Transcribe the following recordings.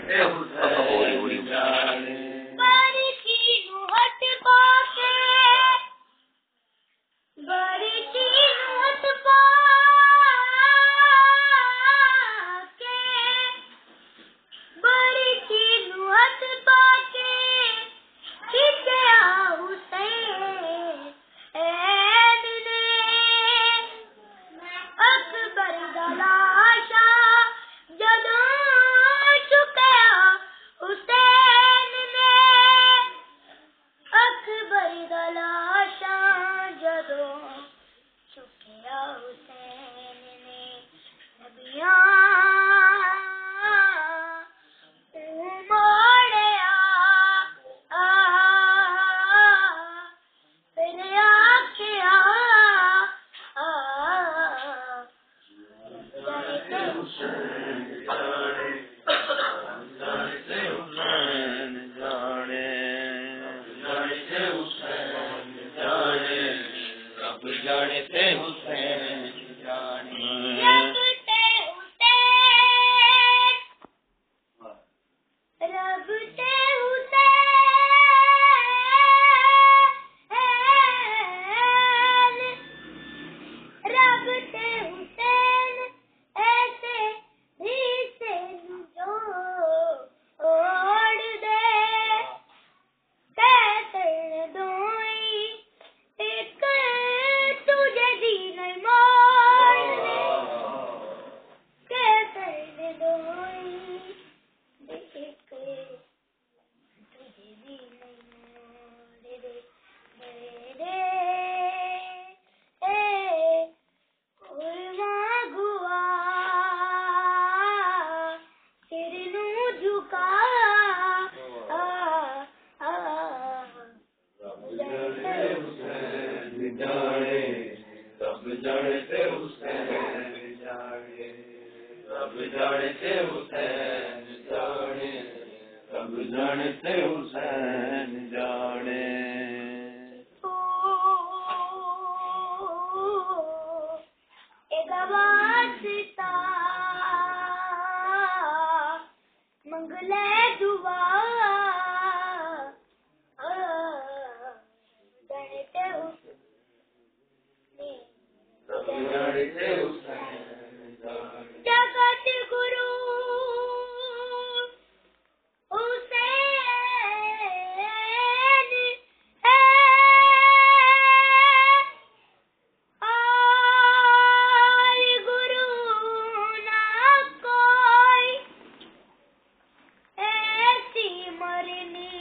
ते हुसैन जाने बरछीनु हट पाके बरछीनु हट पाके बरछीनु हट पाके खिंचया हुसैन ने अकबर दा लाशा जदों चुकया हुसैन ने अकबर दा लाशा जदों चुकया हुसैन ने नबियां मोड़या फिर आखिया ते हुसैन जाने ते हुसैन जाने ते हुसैन जाने रब जाने ते हुसैन जाने रब ते हुसैन रब ते हुसैन रब ते हुसैन ऐसे भी से जो ओढ़ दे कैसे दोई एक तुझे दीन मोड़ने कैसे दोई एक तुझे दीन मोड़ दे दे उर्मा गुआ सिर नू झुका रब जाने ते हुसैन जाने रब जाने ते हुसैन जाने रब जाने ते हुसैन जाने रब जाने ते हुसैन जाने एक वास्ता मंगले दुआ गणते रब जाने ते हुसैन जाने जगत गुरु हुसैन है और गुरु ना कोई ऐसी मरनी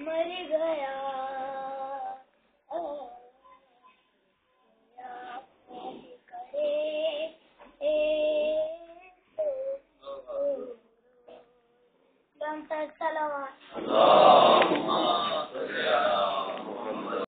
मर गया करे तो सलावत अल्लाहुम्मा सल्ली अला